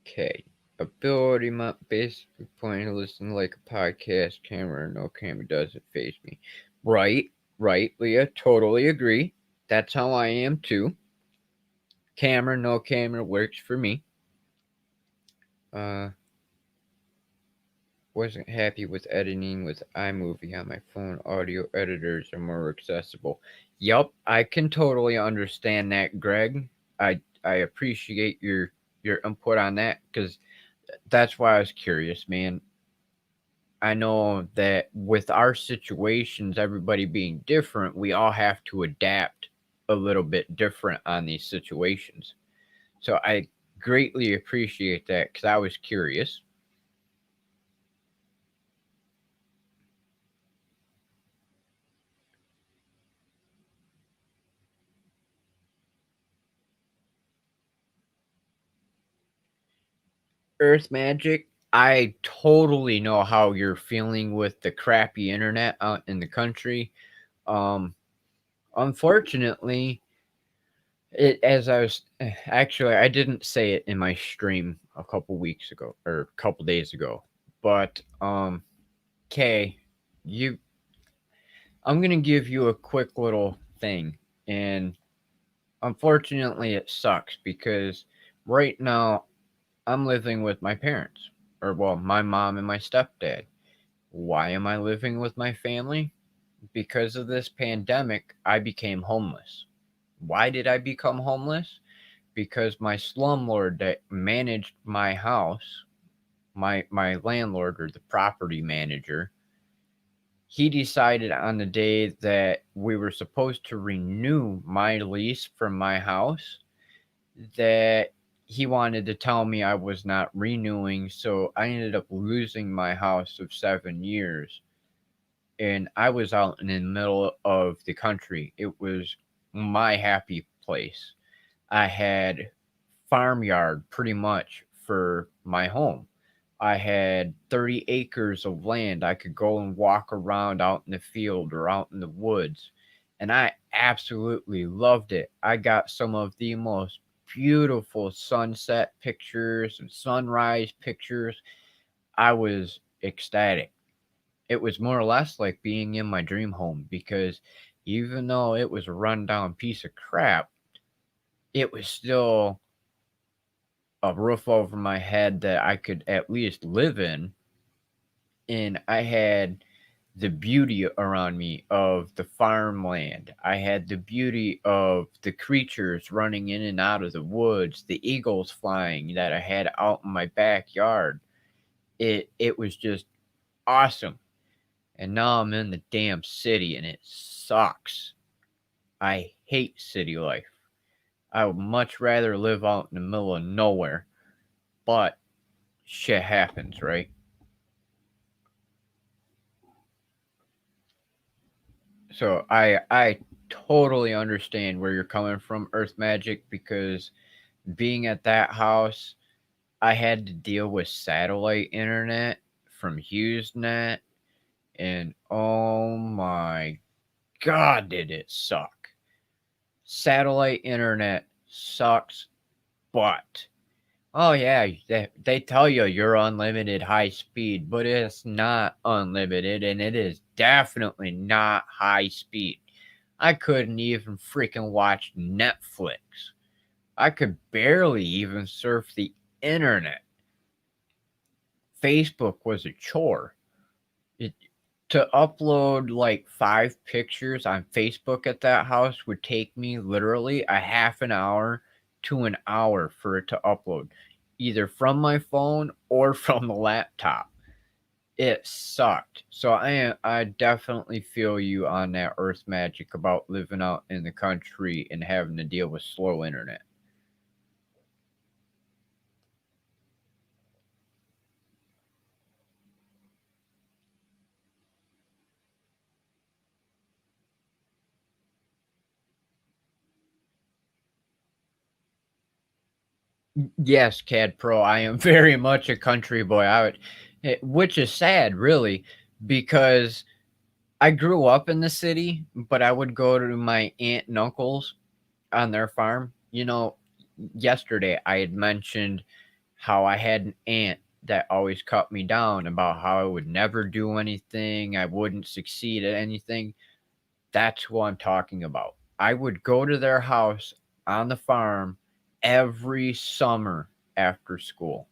Speaker 1: Okay. Ability mount basically playing to listen like a podcast camera. No camera doesn't face me. Right, right, Leah. Totally agree. That's how I am too. Camera, no camera works for me. Uh, wasn't happy with editing with iMovie on my phone. Audio editors are more accessible. Yup, I can totally understand that, Greg. I appreciate your input on that, because that's why I was curious, man. I know that with our situations, everybody being different, we all have to adapt a little bit different on these situations. So I greatly appreciate that, because I was curious. Earth Magic, I totally know how you're feeling with the crappy internet out in the country. Um, Unfortunately, it as I was actually, I didn't say it in my stream a couple weeks ago or a couple days ago, but Kay, you, I'm gonna give you a quick little thing, and unfortunately, it sucks because right now I'm living with my parents, or well, my mom and my stepdad. Why am I living with my family? Because of this pandemic, I became homeless. Why did I become homeless? Because my slumlord that managed my house, my landlord or the property manager, he decided on the day that we were supposed to renew my lease from my house that he wanted to tell me I was not renewing, so I ended up losing my house of 7 years. And I was out in the middle of the country. It was my happy place. I had farmyard pretty much for my home. I had 30 acres of land. I could go and walk around out in the field or out in the woods. And I absolutely loved it. I got some of the most beautiful sunset pictures and sunrise pictures. I was ecstatic. It was more or less like being in my dream home, because even though it was a rundown piece of crap, it was still a roof over my head that I could at least live in. And I had the beauty around me of the farmland. I had the beauty of the creatures running in and out of the woods, the eagles flying that I had out in my backyard. It was just awesome. And now I'm in the damn city and it sucks. I hate city life. I would much rather live out in the middle of nowhere. but shit happens, right? So I totally understand where you're coming from, Earth Magic, because being at that house, I had to deal with satellite internet from HughesNet, and oh my god, did it suck. Satellite internet sucks butt. Oh yeah, they tell you you're unlimited high speed, but it's not unlimited, and it is definitely not high speed. I couldn't even freaking watch Netflix. I could barely even surf the internet. Facebook was a chore. It, to upload like 5 pictures on Facebook at that house would take me literally a half an hour to an hour for it to upload, either from my phone or from the laptop. It sucked. So I definitely feel you on that Earth Magic about living out in the country and having to deal with slow internet. Yes, CAD Pro. I am very much a country boy. Which is sad, really, because I grew up in the city, but I would go to my aunt and uncles on their farm. Yesterday I had mentioned how I had an aunt that always cut me down about how I would never do anything, I wouldn't succeed at anything. That's who I'm talking about. I would go to their house on the farm every summer after school.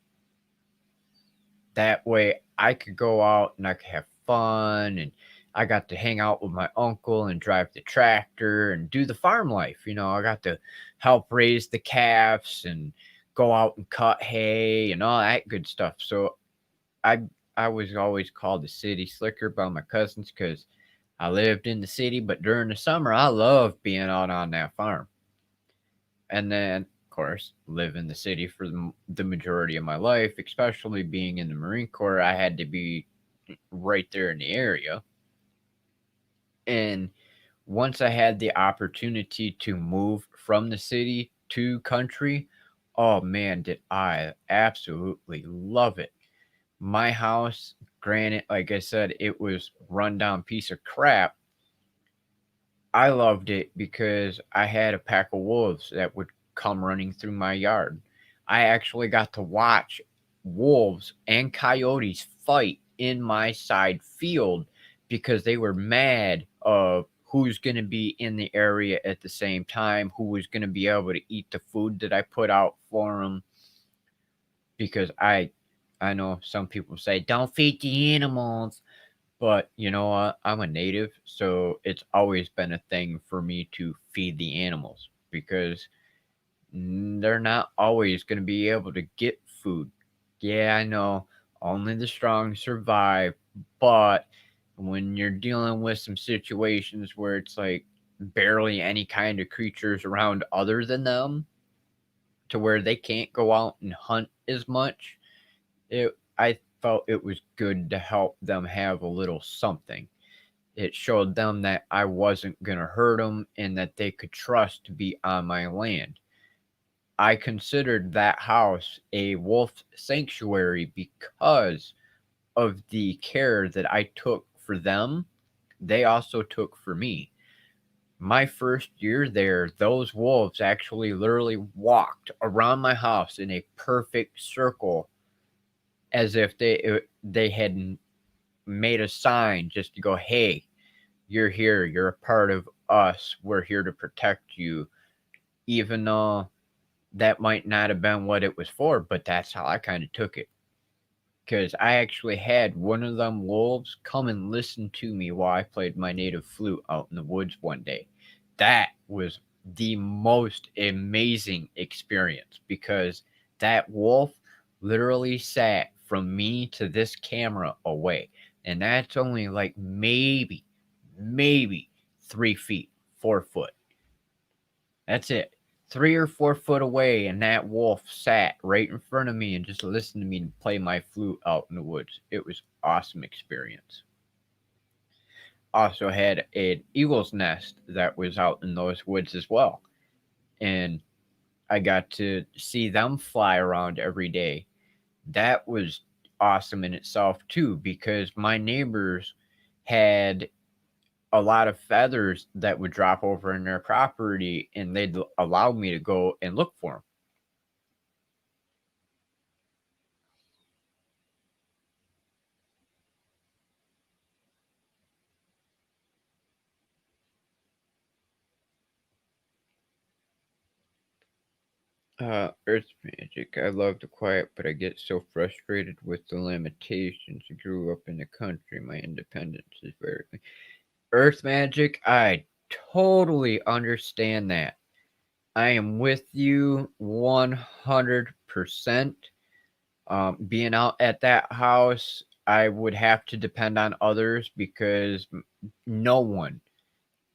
Speaker 1: That way I could go out and I could have fun, and I got to hang out with my uncle and drive the tractor and do the farm life. I got to help raise the calves and go out and cut hay and all that good stuff. So I I was always called the city slicker by my cousins because I lived in the city, but during the summer I loved being out on that farm. And then, of course, live in the city for the majority of my life, especially being in the Marine Corps. I had to be right there in the area. And once I had the opportunity to move from the city to country, oh man, did I absolutely love it. My house, granted, like I said, it was rundown piece of crap. I loved it because I had a pack of wolves that would come running through my yard. I actually got to watch wolves and coyotes fight in my side field because they were mad of who's going to be in the area at the same time, who was going to be able to eat the food that I put out for them. Because I know some people say don't feed the animals, but you know what? I'm a native, so it's always been a thing for me to feed the animals because they're not always going to be able to get food. Yeah, I know, only the strong survive, but when you're dealing with some situations where it's like barely any kind of creatures around other than them, to where they can't go out and hunt as much, I felt it was good to help them have a little something. It showed them that I wasn't going to hurt them and that they could trust to be on my land. I considered that house a wolf sanctuary because of the care that I took for them. They also took for me. My first year there, those wolves actually literally walked around my house in a perfect circle as if they had made a sign just to go, hey, you're here, you're a part of us, we're here to protect you, even though that might not have been what it was for, but that's how I kind of took it. Because I actually had one of them wolves come and listen to me while I played my native flute out in the woods one day. That was the most amazing experience because that wolf literally sat from me to this camera away. And that's only like maybe 3 feet, 4 foot. That's it. 3 or 4 foot away, and that wolf sat right in front of me and just listened to me play my flute out in the woods. It was awesome experience. Also had an eagle's nest that was out in those woods as well, and I got to see them fly around every day. That was awesome in itself too, because my neighbors had a lot of feathers that would drop over in their property, and they'd allow me to go and look for them. Earth Magic. I love the quiet, but I get so frustrated with the limitations. I grew up in the country. My independence is very. Earth Magic, I totally understand that. I am with you 100%. Being out at that house, I would have to depend on others because no one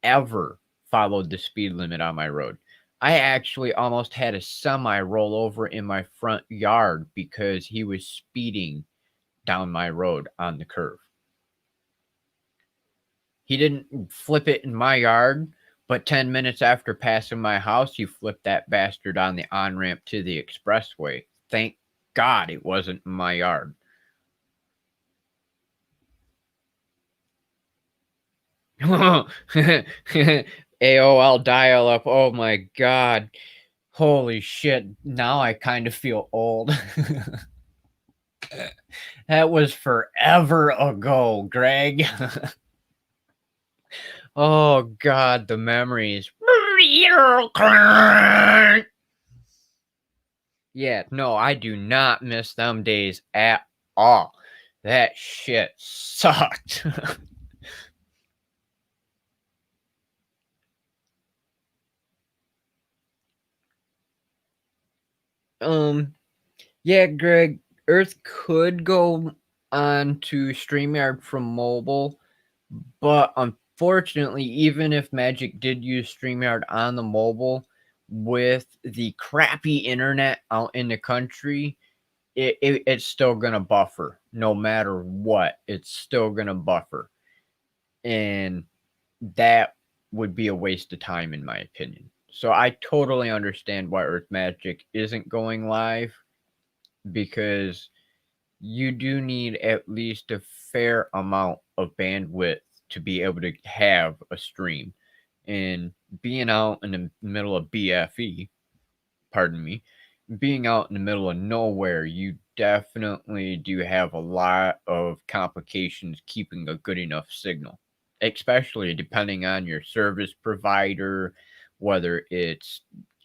Speaker 1: ever followed the speed limit on my road. I actually almost had a semi roll over in my front yard because he was speeding down my road on the curve. He didn't flip it in my yard, but 10 minutes after passing my house, he flipped that bastard on the on ramp to the expressway. Thank God it wasn't in my yard. AOL dial up. Oh my God. Holy shit. Now I kind of feel old. That was forever ago, Greg. Oh God, the memories. Yeah, no, I do not miss them days at all. That shit sucked. um, yeah, Greg, Earth could go on to StreamYard from mobile, but unfortunately, even if Magic did use StreamYard on the mobile, with the crappy internet out in the country, it's still gonna buffer no matter what. It's still gonna buffer, and that would be a waste of time in my opinion. So I totally understand why Earth Magic isn't going live, because you do need at least a fair amount of bandwidth to be able to have a stream. And being out in the middle of BFE, pardon me, being out in the middle of nowhere, you definitely do have a lot of complications keeping a good enough signal, especially depending on your service provider, whether it's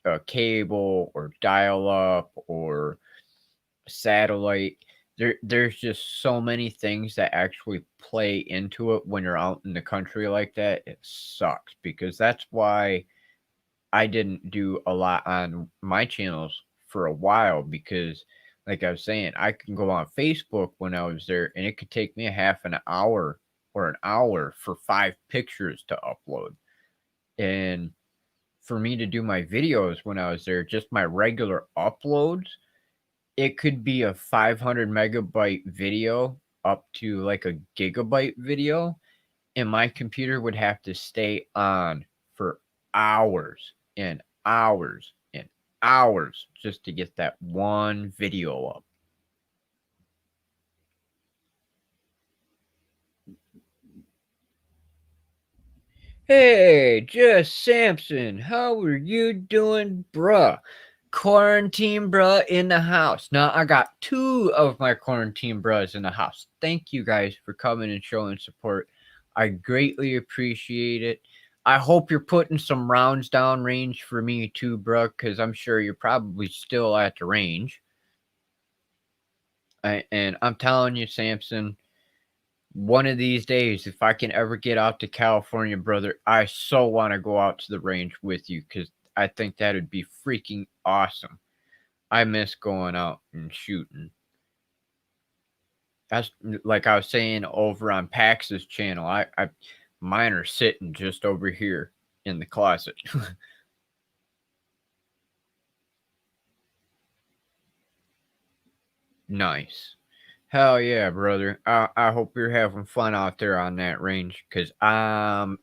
Speaker 1: a cable or dial up or satellite. There's just so many things that actually play into it when you're out in the country like that. It sucks, because that's why I didn't do a lot on my channels for a while, because like I was saying, I can go on Facebook when I was there and it could take me a half an hour or an hour for 5 pictures to upload. And for me to do my videos when I was there, just my regular uploads, it could be a 500 megabyte video up to like a gigabyte video, and my computer would have to stay on for hours and hours and hours just to get that one video up. Hey, just Samson, how are you doing, bruh? Quarantine bruh in the house. Now I got 2 of my quarantine bruhs in the house. Thank you guys for coming and showing support. I greatly appreciate it. I hope you're putting some rounds down range for me too, bruh, because I'm sure you're probably still at the range. And I'm telling you, Samson, one of these days, if I can ever get out to California, brother, I so want to go out to the range with you, because I think that would be freaking awesome. I miss going out and shooting. That's like I was saying over on Pax's channel. I mine are sitting just over here in the closet. Nice. Hell yeah, brother. I hope you're having fun out there on that range, cause I'm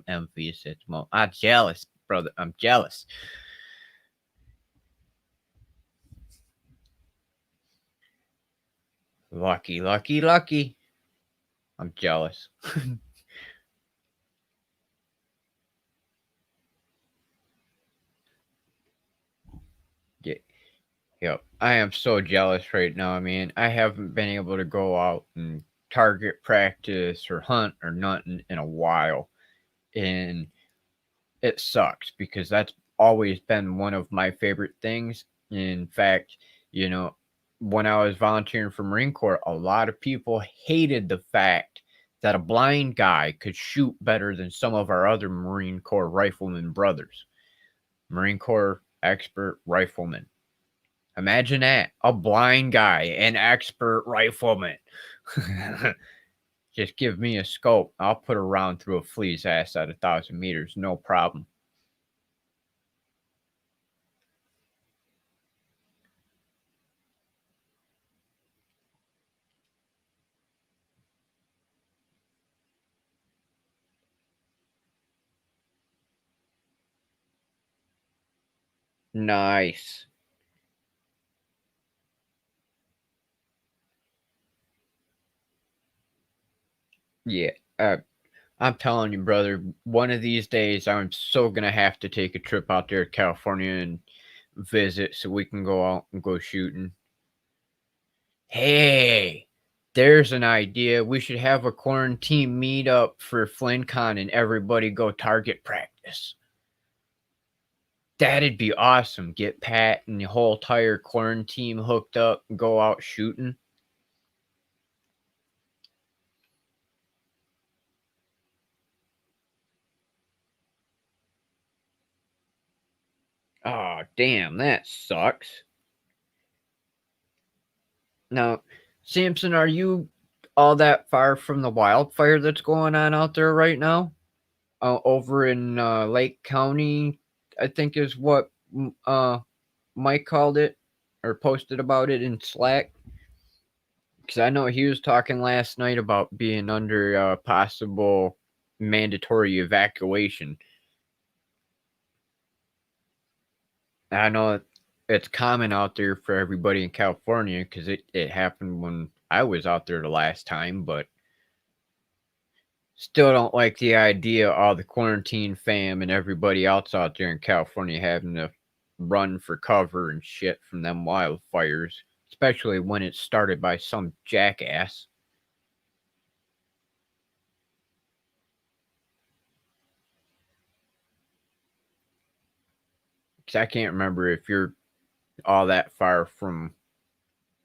Speaker 1: envious at the moment. I'm jealous, brother. I'm jealous. Lucky, lucky, lucky. I'm jealous. Yeah, yep. I am so jealous right now. I mean, I haven't been able to go out and target practice or hunt or nothing in a while, and it sucks because that's always been one of my favorite things. In fact, you know, when I was volunteering for Marine Corps, a lot of people hated the fact that a blind guy could shoot better than some of our other Marine Corps riflemen brothers. Marine Corps expert rifleman. Imagine that. A blind guy, an expert rifleman. Just give me a scope. I'll put a round through a flea's ass at 1,000 meters. No problem. Nice. Yeah. I'm telling you, brother, one of these days I'm so gonna have to take a trip out there to California and visit so we can go out and go shooting. Hey, there's an idea. We should have a quarantine meetup for FlynnCon and everybody go target practice. That'd be awesome. Get Pat and the whole entire quarantine hooked up and go out shooting. Oh, damn, that sucks. Now, Samson, are you all that far from the wildfire that's going on out there right now? Over in Lake County, I think is what Mike called it or posted about it in Slack. Because I know he was talking last night about being under possible mandatory evacuation. I know it's common out there for everybody in California because it happened when I was out there the last time, but still don't like the idea of all the quarantine fam and everybody else out there in California having to run for cover and shit from them wildfires, especially when it's started by some jackass. Because I can't remember if you're all that far from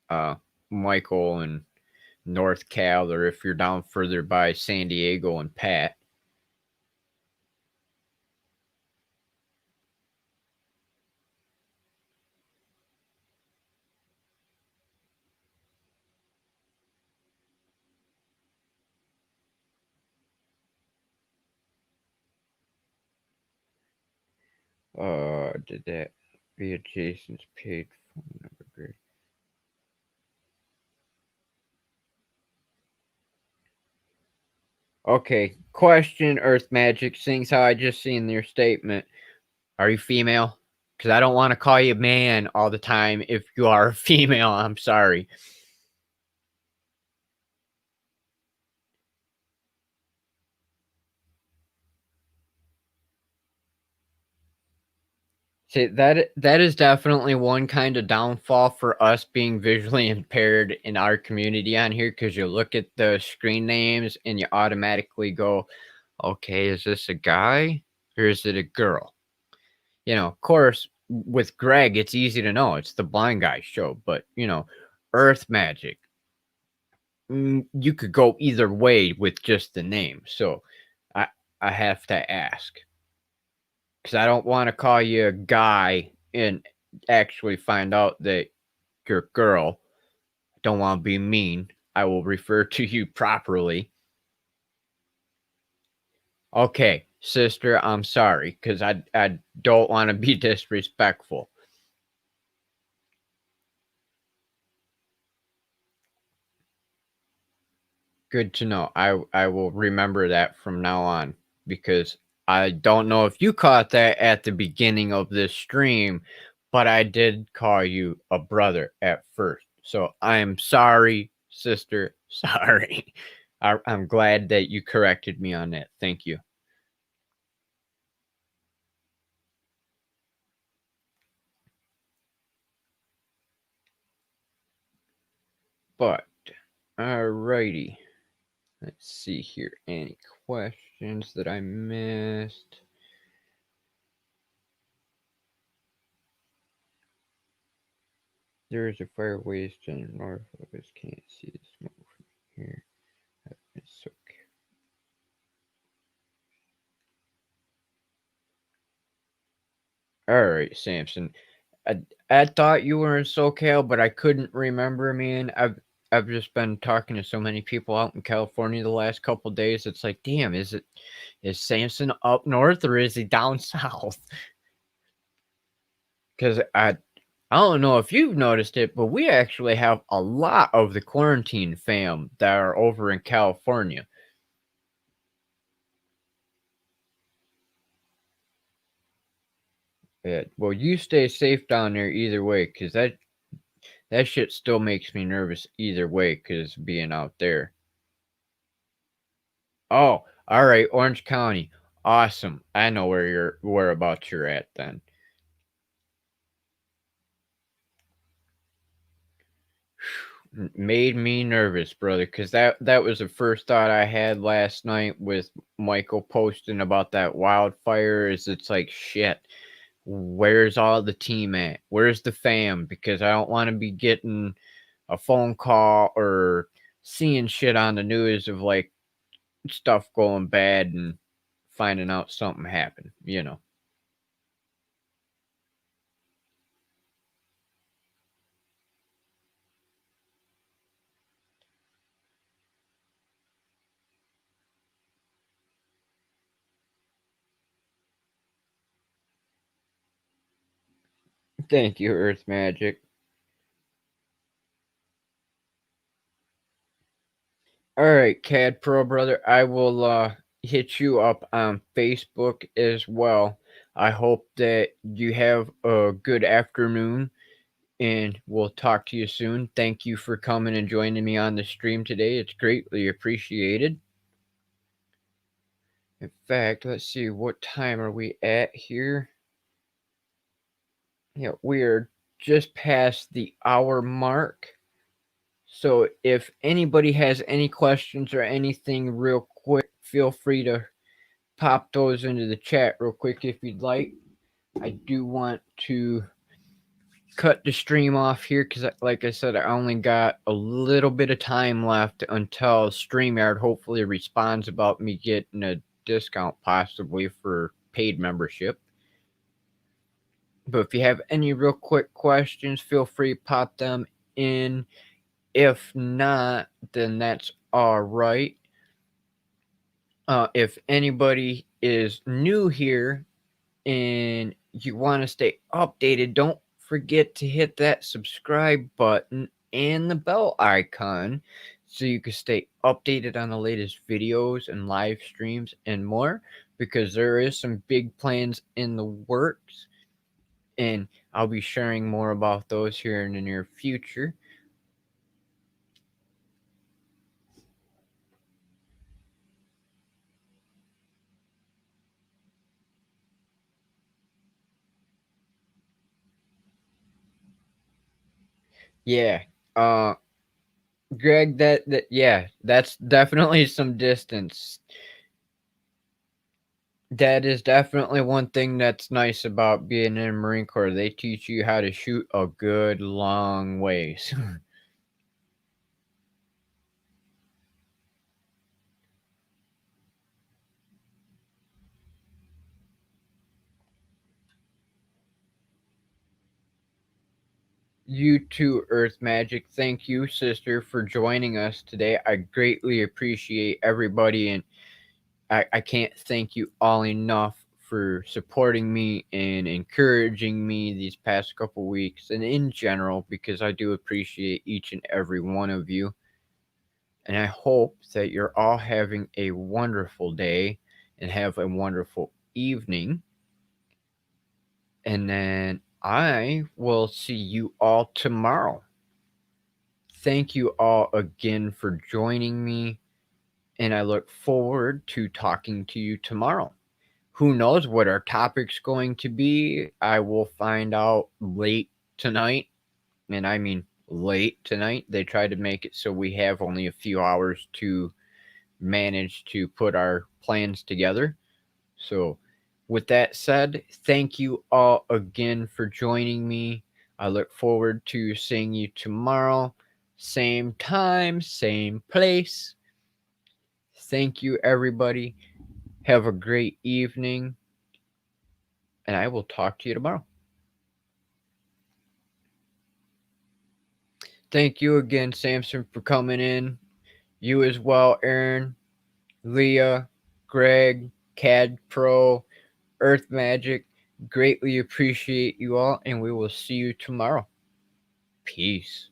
Speaker 1: uh, Michael and North Cal or if you're down further by San Diego and Pat. Did that via Jason's paid phone number? Great. Okay, question, Earth Magic. Seeing how I just seen your statement, are you female? Because I don't want to call you man all the time if you are a female. I'm sorry. See, that is definitely one kind of downfall for us being visually impaired in our community on here because you look at the screen names and you automatically go, okay, is this a guy or is it a girl? Of course, with Greg, it's easy to know. It's the blind guy show, but Earth Magic, you could go either way with just the name. So I I have to ask because I don't want to call you a guy and actually find out that you're a girl. I don't want to be mean. I will refer to you properly. Okay, sister, I'm sorry because I don't want to be disrespectful. Good to know. I will remember that from now on because I don't know if you caught that at the beginning of this stream, but I did call you a brother at first. So I am sorry, sister. Sorry. I'm glad that you corrected me on that. Thank you. But alrighty. Let's see here. Any questions that I missed? There is a fire waste to the north of us. Can't see the smoke from here. It's okay. All right, Samson. I I thought you were in SoCal, but I couldn't remember, man. I've just been talking to so many people out in California the last couple days. It's like, damn, is Samson up north or is he down south? Because I don't know if you've noticed it, but we actually have a lot of the quarantine fam that are over in California. Yeah, well, you stay safe down there either way, because that shit still makes me nervous either way, because being out there. Oh, all right, Orange County, awesome. I know whereabouts you're at then. Made me nervous, brother, because that was the first thought I had last night with Michael posting about that wildfire. Is it's like shit. Where's all the team at? Where's the fam? Because I don't want to be getting a phone call or seeing shit on the news of like stuff going bad and finding out something happened. Thank you, Earth Magic. All right, CAD Pro brother, I will hit you up on Facebook as well. I hope that you have a good afternoon and we'll talk to you soon. Thank you for coming and joining me on the stream today. It's greatly appreciated. In fact, let's see, what time are we at here? Yeah, we are just past the hour mark. So if anybody has any questions or anything real quick, feel free to pop those into the chat real quick if you'd like. I do want to cut the stream off here because, like I said, I only got a little bit of time left until StreamYard hopefully responds about me getting a discount possibly for paid membership. But if you have any real quick questions, feel free to pop them in. If not, then that's all right. If anybody is new here and you want to stay updated, don't forget to hit that subscribe button and the bell icon so you can stay updated on the latest videos and live streams and more, because there is some big plans in the works and I'll be sharing more about those here in the near future. Yeah. Uh Greg, that yeah, that's definitely some distance. That is definitely one thing that's nice about being in the Marine Corps. They teach you how to shoot a good long ways. You too, Earth Magic. Thank you, sister, for joining us today. I greatly appreciate everybody, and I can't thank you all enough for supporting me and encouraging me these past couple weeks and in general, because I do appreciate each and every one of you. And I hope that you're all having a wonderful day and have a wonderful evening. And then I will see you all tomorrow. Thank you all again for joining me, and I look forward to talking to you tomorrow. Who knows what our topic's going to be? I will find out late tonight, and I mean late tonight. They tried to make it so we have only a few hours to manage to put our plans together. So, with that said, thank you all again for joining me. I look forward to seeing you tomorrow. Same time, same place. Thank you, everybody. Have a great evening, and I will talk to you tomorrow. Thank you again, Samson, for coming in. You as well, Aaron, Leah, Greg, CAD Pro, Earth Magic. Greatly appreciate you all, and we will see you tomorrow. Peace.